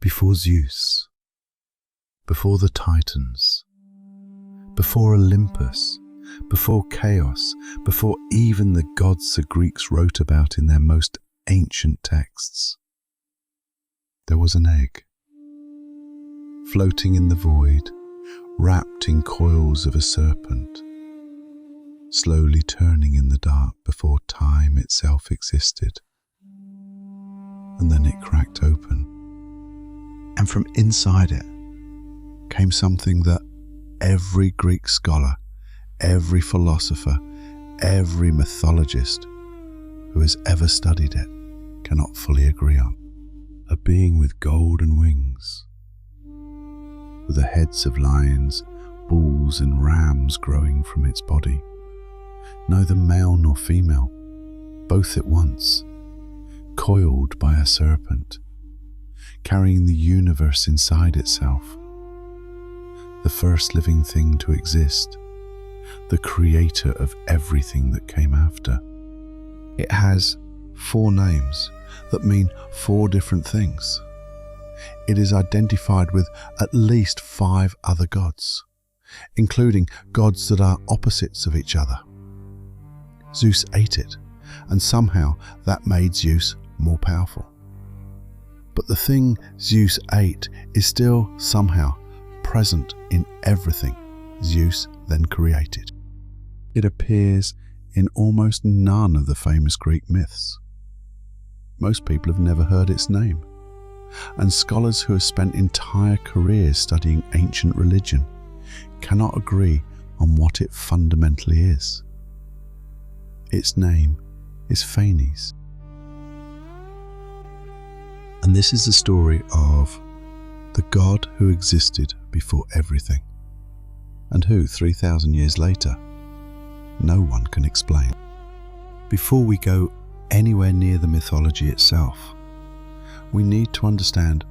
before Zeus, before the Titans, before Olympus, before chaos, before even the gods the Greeks wrote about in their most ancient texts. There was an egg, floating in the void, wrapped in coils of a serpent, slowly turning in the dark before time itself existed. And then it cracked open, and from inside it came something that every Greek scholar, every philosopher, every mythologist who has ever studied it cannot fully agree on. A being with golden wings, with the heads of lions, bulls and rams growing from its body. Neither male nor female, both at once, coiled by a serpent, carrying the universe inside itself. The first living thing to exist, the creator of everything that came after. It has 4 names that mean 4 different things. It is identified with at least 5 other gods, including gods that are opposites of each other. Zeus ate it, and somehow that made Zeus more powerful. But the thing Zeus ate is still somehow present in everything Zeus then created. It appears in almost none of the famous Greek myths. Most people have never heard its name, and scholars who have spent entire careers studying ancient religion cannot agree on what it fundamentally is. Its name is Phanes. And this is the story of the god who existed before everything, and who 3,000 years later, no one can explain. Before we go anywhere near the mythology itself, we need to understand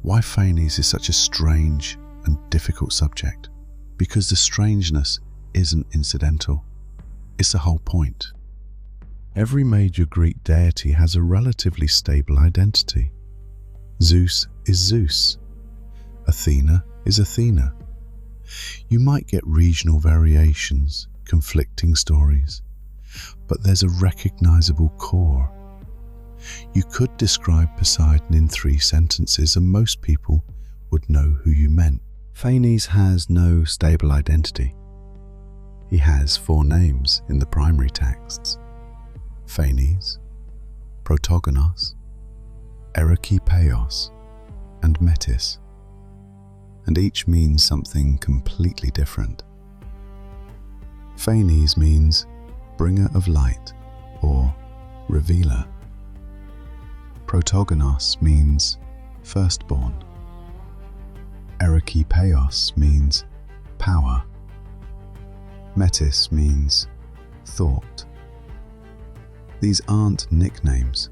why Phanes is such a strange and difficult subject, because the strangeness isn't incidental, it's the whole point. Every major Greek deity has a relatively stable identity. Zeus is Zeus. Athena is Athena. You might get regional variations, conflicting stories, but there's a recognizable core. You could describe Poseidon in 3 sentences and most people would know who you meant. Phanes has no stable identity. He has 4 names in the primary texts: Phanes, Protogonos, Erechipaios, and Metis, and each means something completely different. Phanes means bringer of light or revealer. Protogonos means firstborn. Erechipaios means power. Metis means thought. These aren't nicknames.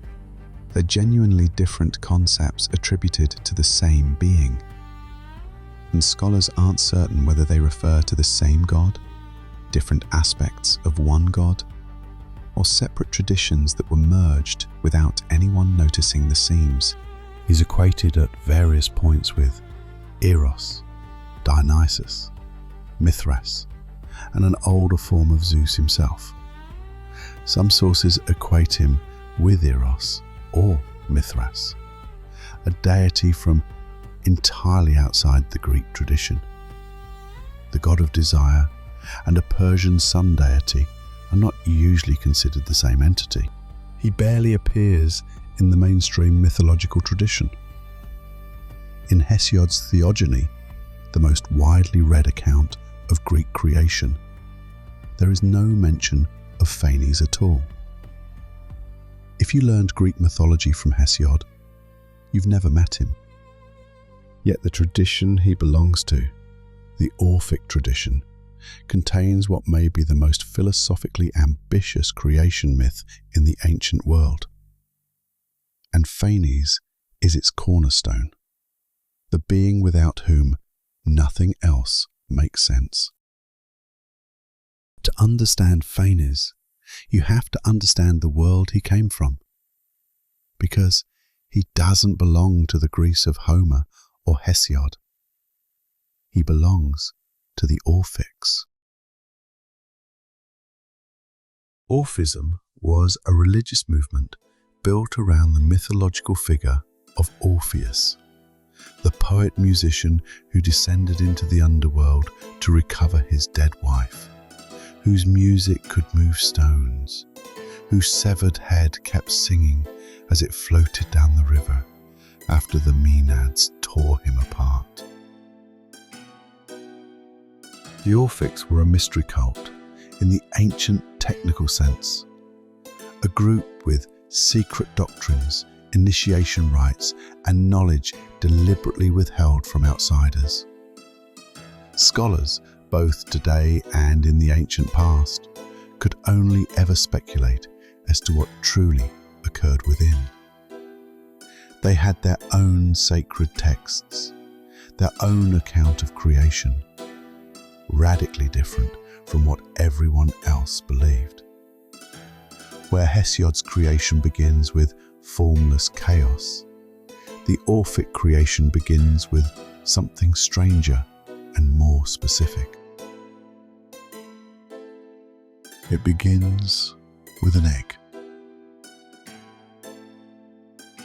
They're genuinely different concepts attributed to the same being. And scholars aren't certain whether they refer to the same god, different aspects of one god, or separate traditions that were merged without anyone noticing the seams. He's equated at various points with Eros, Dionysus, Mithras, and an older form of Zeus himself. Some sources equate him with Eros or Mithras, a deity from entirely outside the Greek tradition. The god of desire and a Persian sun deity are not usually considered the same entity. He barely appears in the mainstream mythological tradition. In Hesiod's Theogony, the most widely read account of Greek creation, there is no mention of Phanes at all. If you learned Greek mythology from Hesiod, you've never met him. Yet the tradition he belongs to, the Orphic tradition, contains what may be the most philosophically ambitious creation myth in the ancient world. And Phanes is its cornerstone, the being without whom nothing else makes sense. To understand Phanes, you have to understand the world he came from, because He doesn't belong to the Greece of Homer or Hesiod. He belongs to the Orphics. Orphism was a religious movement built around the mythological figure of Orpheus, the poet-musician who descended into the underworld to recover his dead wife, whose music could move stones, whose severed head kept singing as it floated down the river after the Maenads tore him apart. The Orphics were a mystery cult in the ancient technical sense, a group with secret doctrines, initiation rites, and knowledge deliberately withheld from outsiders. Scholars, both today and in the ancient past, could only ever speculate as to what truly occurred within. They had their own sacred texts, their own account of creation, radically different from what everyone else believed. Where Hesiod's creation begins with formless chaos, the Orphic creation begins with something stranger and more specific. It begins with an egg.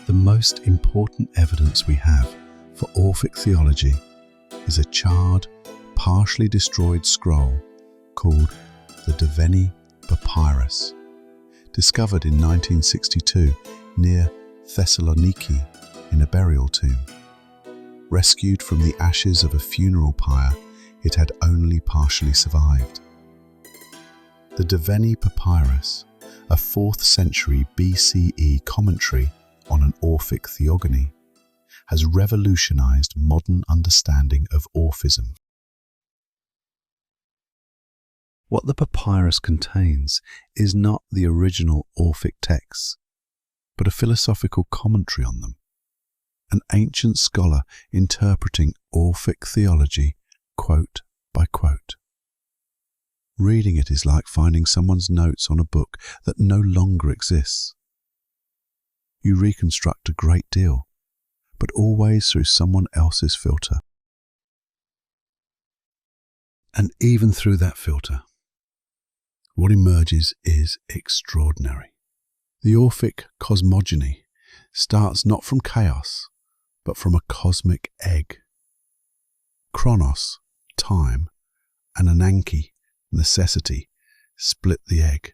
The most important evidence we have for Orphic theology is a charred, partially destroyed scroll called the Deveni Papyrus, discovered in 1962 near Thessaloniki in a burial tomb. Rescued from the ashes of a funeral pyre, it had only partially survived. The Deveni Papyrus, a 4th century BCE commentary on an Orphic theogony, has revolutionized modern understanding of Orphism. What the papyrus contains is not the original Orphic texts, but a philosophical commentary on them, an ancient scholar interpreting Orphic theology quote by quote. Reading it is like finding someone's notes on a book that no longer exists. You reconstruct a great deal, but always through someone else's filter. And even through that filter, what emerges is extraordinary. The Orphic cosmogony starts not from chaos, but from a cosmic egg. Chronos, time, and Ananke, necessity, split the egg.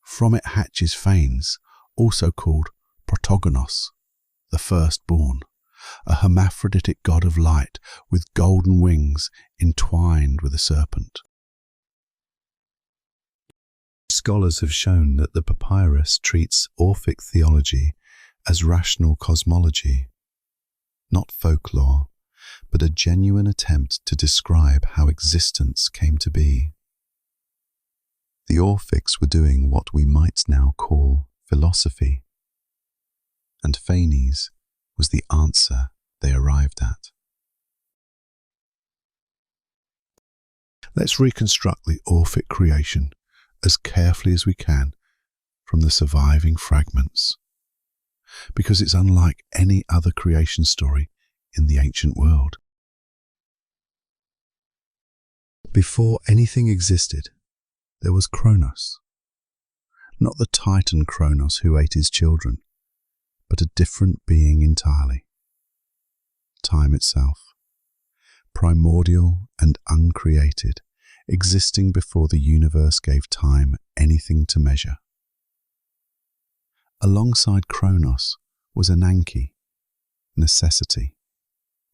From it hatches Phanes, also called Protogonos, the firstborn, a hermaphroditic god of light with golden wings entwined with a serpent. Scholars have shown that the papyrus treats Orphic theology as rational cosmology, not folklore, but a genuine attempt to describe how existence came to be. The Orphics were doing what we might now call philosophy, and Phanes was the answer they arrived at. Let's reconstruct the Orphic creation as carefully as we can from the surviving fragments, because it's unlike any other creation story in the ancient world. Before anything existed, there was Kronos, not the Titan Kronos who ate his children, but a different being entirely. Time itself, primordial and uncreated, existing before the universe gave time anything to measure. Alongside Kronos was Ananke, necessity,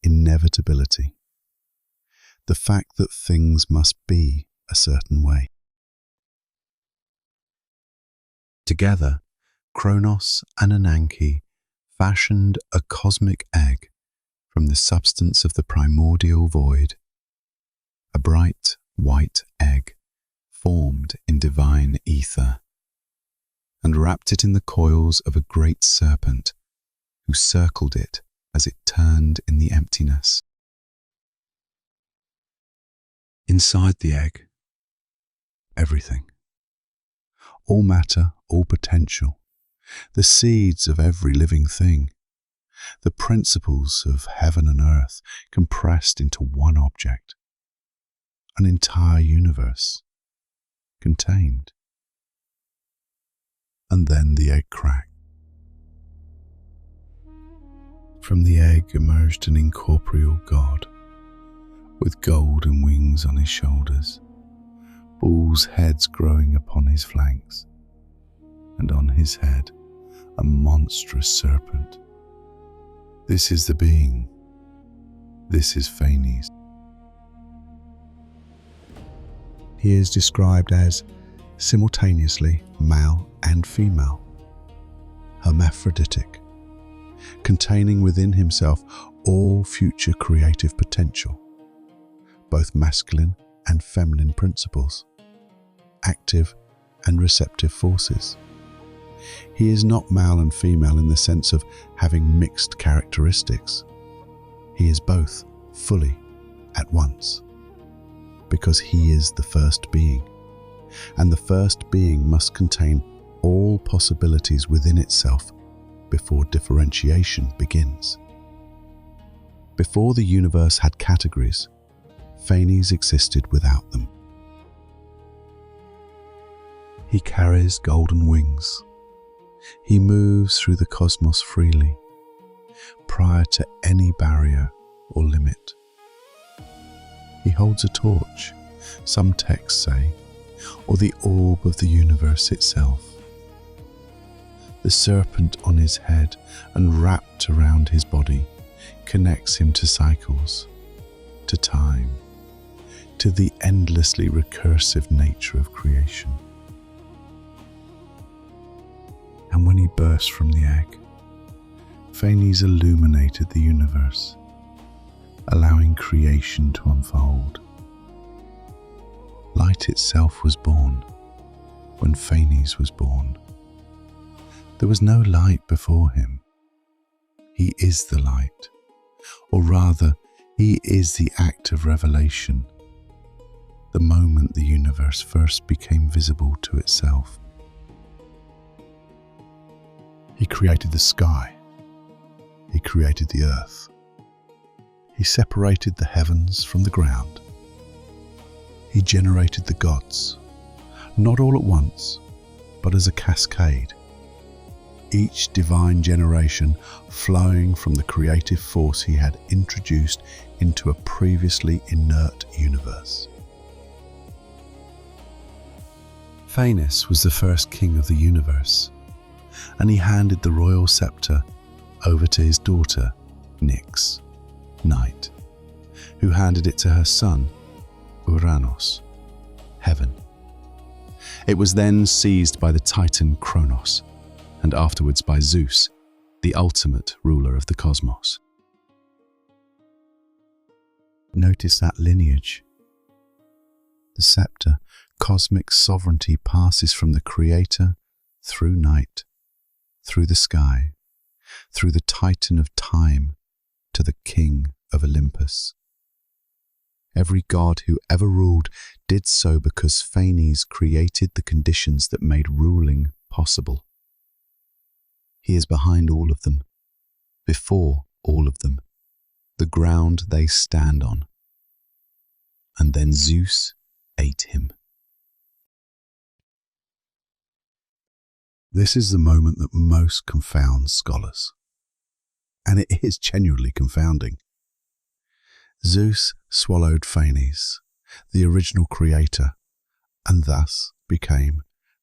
inevitability, the fact that things must be a certain way. Together, Kronos and Ananke fashioned a cosmic egg from the substance of the primordial void, a bright white egg formed in divine ether, and wrapped it in the coils of a great serpent who circled it as it turned in the emptiness. Inside the egg, everything, all matter, all potential, the seeds of every living thing, the principles of heaven and earth compressed into one object, an entire universe contained. And then the egg cracked. From the egg emerged an incorporeal God, with golden wings on his shoulders, bull's heads growing upon his flanks, and on his head a monstrous serpent. This is the being. This is Phanes. He is described as simultaneously male and female, hermaphroditic, containing within himself all future creative potential, both masculine and feminine principles, active and receptive forces. He is not male and female in the sense of having mixed characteristics. He is both fully at once, because he is the first being, and the first being must contain all possibilities within itself before differentiation begins. Before the universe had categories, Phanes existed without them. He carries golden wings. He moves through the cosmos freely, prior to any barrier or limit. He holds a torch, some texts say, or the orb of the universe itself. The serpent on his head and wrapped around his body connects him to cycles, to time, to the endlessly recursive nature of creation. And when he burst from the egg, Phanes illuminated the universe, allowing creation to unfold. Light itself was born when Phanes was born. There was no light before him. He is the light, or rather, he is the act of revelation, the moment the universe first became visible to itself. He created the sky. He created the earth. He separated the heavens from the ground. He generated the gods, not all at once, but as a cascade, each divine generation flowing from the creative force he had introduced into a previously inert universe. Phanes was the first king of the universe, and he handed the royal scepter over to his daughter, Nyx, night, who handed it to her son, Uranos, heaven. It was then seized by the Titan Kronos, and afterwards by Zeus, the ultimate ruler of the cosmos. Notice that lineage. The scepter, cosmic sovereignty, passes from the Creator through night, through the sky, through the Titan of time, to the King of Olympus. Every god who ever ruled did so because Phanes created the conditions that made ruling possible. He is behind all of them, before all of them, the ground they stand on. And then Zeus ate him. This is the moment that most confounds scholars, and it is genuinely confounding. Zeus swallowed Phanes, the original creator, and thus became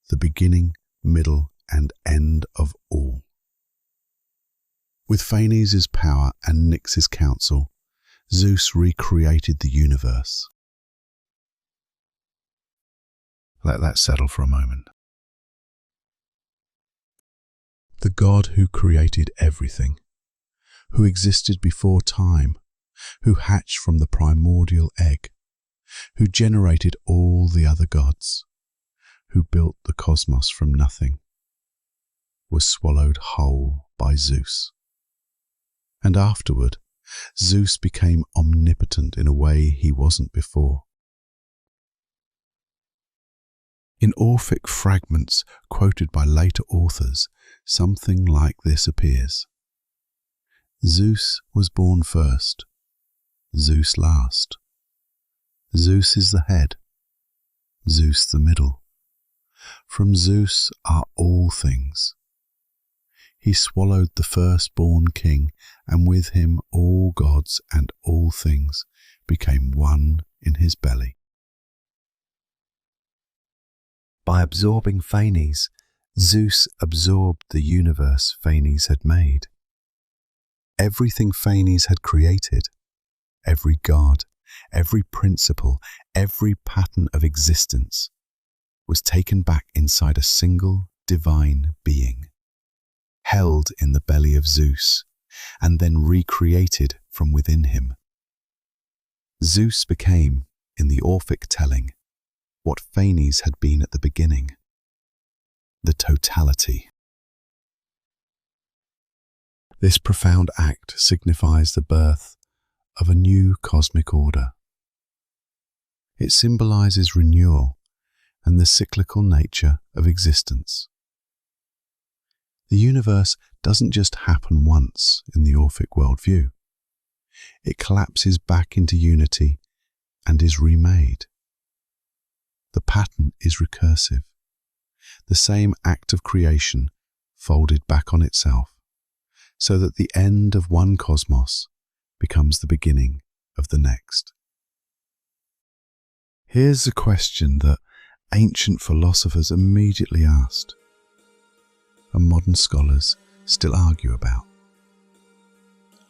the beginning, middle, and end of all. With Phanes' power and Nyx's counsel, Zeus recreated the universe. Let that settle for a moment. The God who created everything, who existed before time, who hatched from the primordial egg, who generated all the other gods, who built the cosmos from nothing, was swallowed whole by Zeus. And afterward, Zeus became omnipotent in a way he wasn't before. In Orphic fragments quoted by later authors, something like this appears. Zeus was born first, Zeus last. Zeus is the head, Zeus the middle. From Zeus are all things. He swallowed the firstborn king, and with him all gods and all things became one in his belly. By absorbing Phanes, Zeus absorbed the universe Phanes had made. Everything Phanes had created, every god, every principle, every pattern of existence, was taken back inside a single divine being, held in the belly of Zeus, and then recreated from within him. Zeus became, in the Orphic telling, what Phanes had been at the beginning, the totality. This profound act signifies the birth of a new cosmic order. It symbolizes renewal and the cyclical nature of existence. The universe doesn't just happen once in the Orphic worldview. It collapses back into unity and is remade. The pattern is recursive, the same act of creation folded back on itself, so that the end of one cosmos becomes the beginning of the next. Here's a question that ancient philosophers immediately asked, and modern scholars still argue about.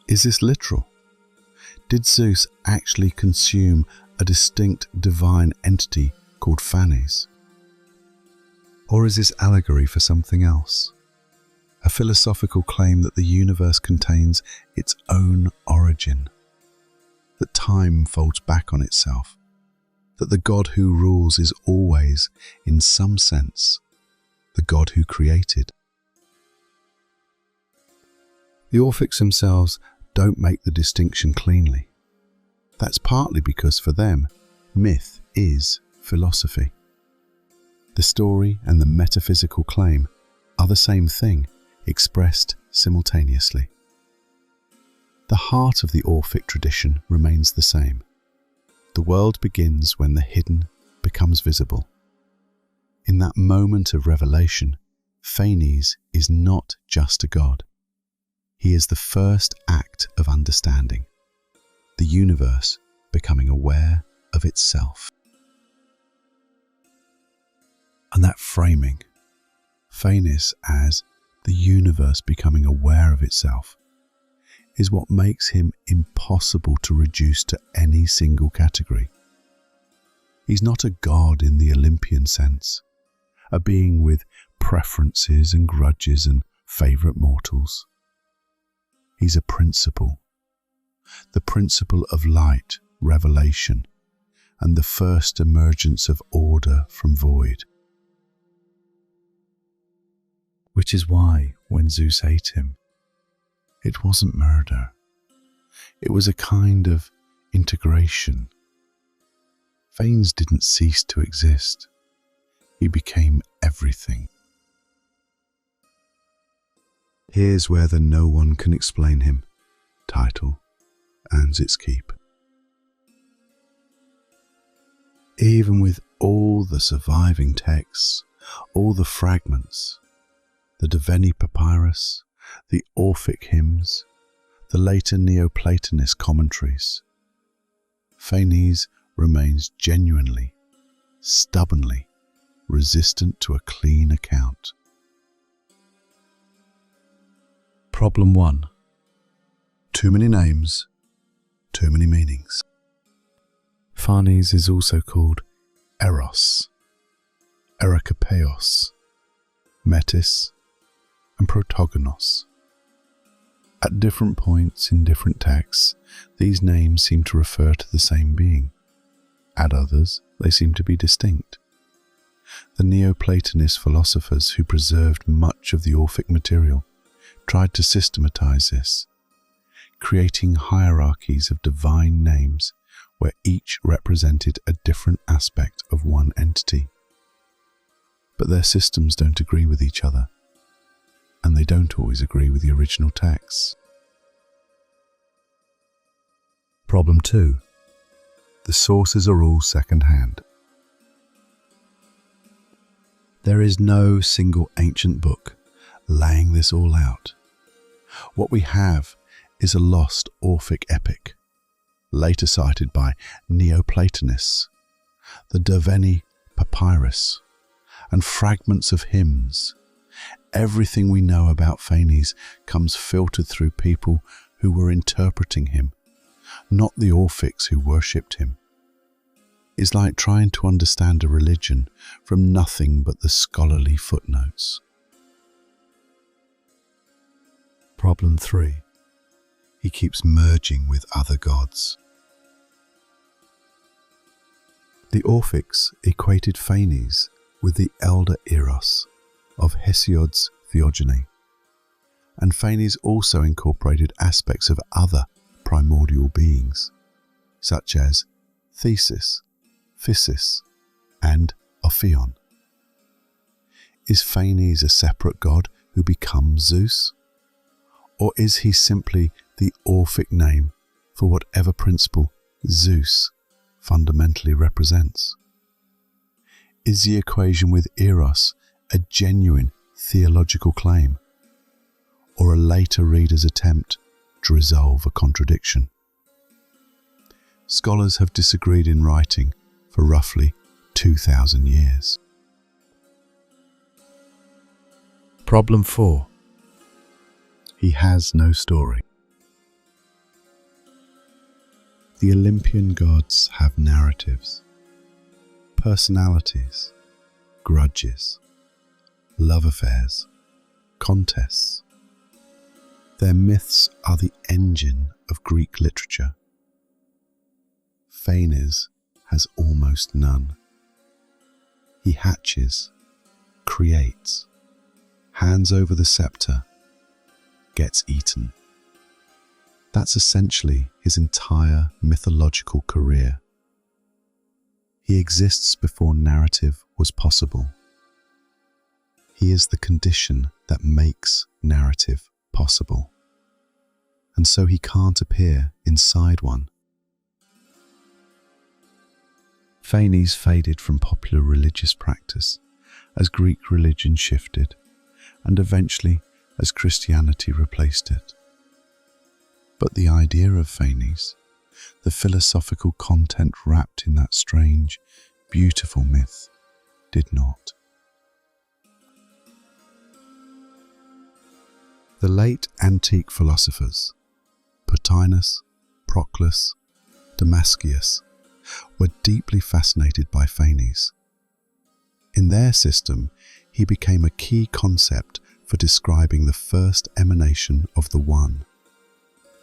Is this literal? Did Zeus actually consume a distinct divine entity called Phanes? Or is this allegory for something else? A philosophical claim that the universe contains its own origin, that time folds back on itself, that the God who rules is always, in some sense, the God who created. The Orphics themselves don't make the distinction cleanly. That's partly because for them, myth is philosophy. The story and the metaphysical claim are the same thing, expressed simultaneously. The heart of the Orphic tradition remains the same. The world begins when the hidden becomes visible. In that moment of revelation, Phanes is not just a god. He is the first act of understanding, the universe becoming aware of itself. And that framing, Phanes as the universe becoming aware of itself, is what makes him impossible to reduce to any single category. He's not a god in the Olympian sense, a being with preferences and grudges and favourite mortals. He's a principle, the principle of light, revelation, and the first emergence of order from void. Which is why, when Zeus ate him, it wasn't murder. It was a kind of integration. Phanes didn't cease to exist. He became everything. Here's where the "no one can explain him" title earns its keep. Even with all the surviving texts, all the fragments, the Daveni papyrus, the Orphic hymns, the later Neoplatonist commentaries, Phanes remains genuinely, stubbornly resistant to a clean account. Problem 1. Too many names, too many meanings. Phanes is also called Eros, Erokopeos, Metis, and Protogonos. At different points in different texts, these names seem to refer to the same being. At others, they seem to be distinct. The Neoplatonist philosophers who preserved much of the Orphic material tried to systematize this, creating hierarchies of divine names where each represented a different aspect of one entity. But their systems don't agree with each other, and they don't always agree with the original texts. Problem 2. The sources are all second-hand. There is no single ancient book laying this all out. What we have is a lost Orphic epic, later cited by Neoplatonists, the Derveni Papyrus, and fragments of hymns. Everything we know about Phanes comes filtered through people who were interpreting him, not the Orphics who worshipped him. It's like trying to understand a religion from nothing but the scholarly footnotes. Problem 3. He keeps merging with other gods. The Orphics equated Phanes with the elder Eros of Hesiod's Theogony, and Phanes also incorporated aspects of other primordial beings, such as Thesis, Physis, and Ophion. Is Phanes a separate god who becomes Zeus? Or is he simply the Orphic name for whatever principle Zeus fundamentally represents? Is the equation with Eros a genuine theological claim, or a later reader's attempt to resolve a contradiction? Scholars have disagreed in writing for roughly 2,000 years. Problem 4. He has no story. The Olympian gods have narratives, personalities, grudges, love affairs, contests. Their myths are the engine of Greek literature. Phanes has almost none. He hatches, creates, hands over the scepter, gets eaten. That's essentially his entire mythological career. He exists before narrative was possible. He is the condition that makes narrative possible, and so he can't appear inside one. Phanes faded from popular religious practice as Greek religion shifted, and eventually as Christianity replaced it. But the idea of Phanes, the philosophical content wrapped in that strange, beautiful myth, did not. The late antique philosophers, Plotinus, Proclus, Damascius, were deeply fascinated by Phanes. In their system, he became a key concept for describing the first emanation of the One,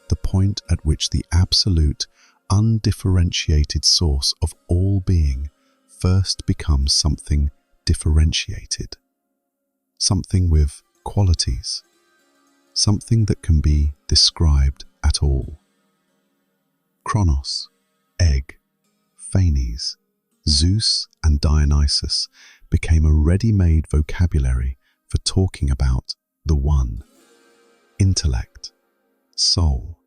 the point at which the absolute, undifferentiated source of all being first becomes something differentiated, something with qualities, something that can be described at all. Kronos, egg, Phanes, Zeus and Dionysus became a ready-made vocabulary for talking about the One, intellect, soul,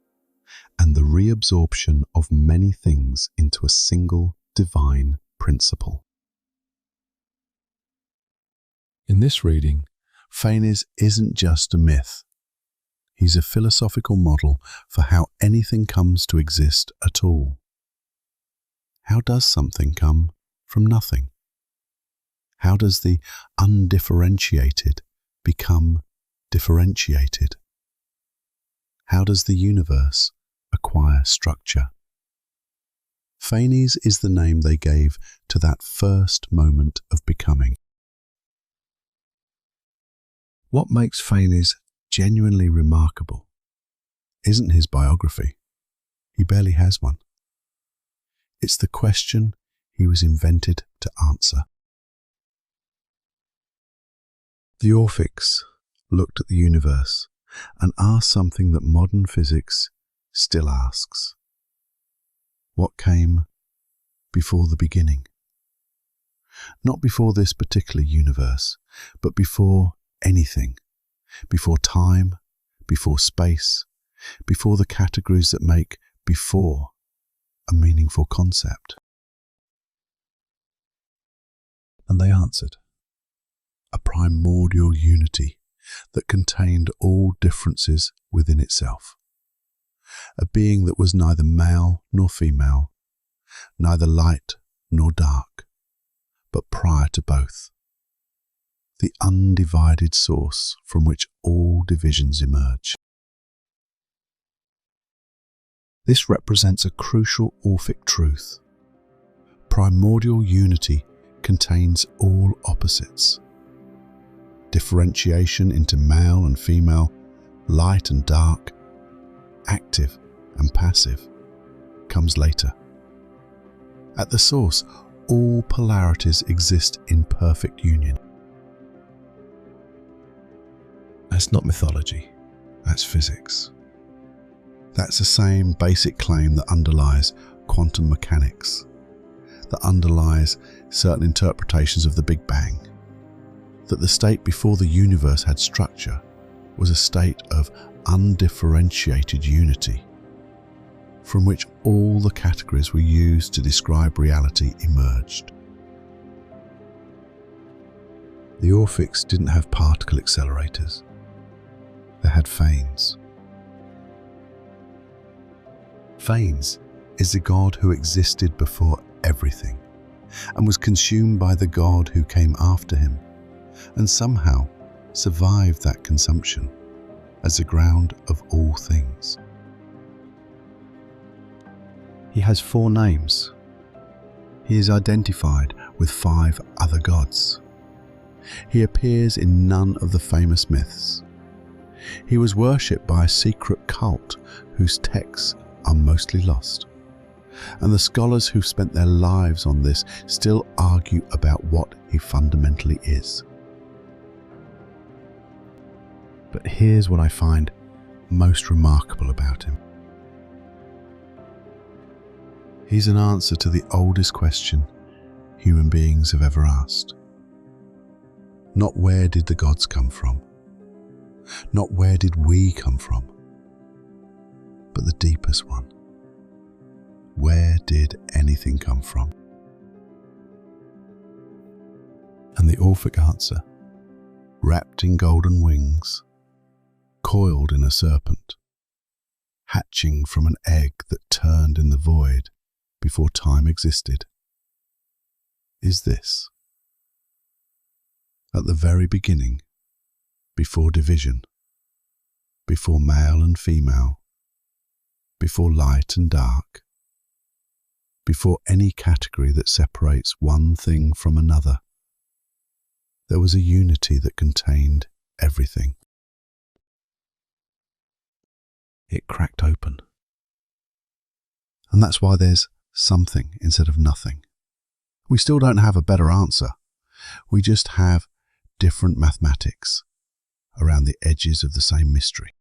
and the reabsorption of many things into a single divine principle. In this reading, Phanes isn't just a myth. He's a philosophical model for how anything comes to exist at all. How does something come from nothing? How does the undifferentiated become differentiated? How does the universe acquire structure? Phanes is the name they gave to that first moment of becoming. What makes Phanes genuinely remarkable isn't his biography. He barely has one. It's the question he was invented to answer. The Orphics looked at the universe and asked something that modern physics still asks. What came before the beginning? Not before this particular universe, but before anything. before time, before space, before the categories that make before a meaningful concept. And they answered, a primordial unity that contained all differences within itself. A being that was neither male nor female, neither light nor dark, but prior to both. The undivided source from which all divisions emerge. This represents a crucial Orphic truth. Primordial unity contains all opposites. Differentiation into male and female, light and dark, active and passive, comes later. At the source, all polarities exist in perfect union. That's not mythology, that's physics. That's the same basic claim that underlies quantum mechanics, that underlies certain interpretations of the Big Bang, that the state before the universe had structure was a state of undifferentiated unity, from which all the categories we use to describe reality emerged. The Orphics didn't have particle accelerators, they had Phanes. Phanes is the God who existed before everything and was consumed by the God who came after him and somehow survived that consumption as the ground of all things. He has 4 names. He is identified with 5 other gods. He appears in none of the famous myths. He was worshipped by a secret cult whose texts are mostly lost, and the scholars who've spent their lives on this still argue about what he fundamentally is. But here's what I find most remarkable about him. He's an answer to the oldest question human beings have ever asked. Not where did the gods come from, not where did we come from, but the deepest one. Where did anything come from? And the Orphic answer, wrapped in golden wings, coiled in a serpent, hatching from an egg that turned in the void before time existed, is this. At the very beginning, before division, before male and female, before light and dark, before any category that separates one thing from another, there was a unity that contained everything. It cracked open. And that's why there's something instead of nothing. We still don't have a better answer. We just have different mathematics around the edges of the same mystery.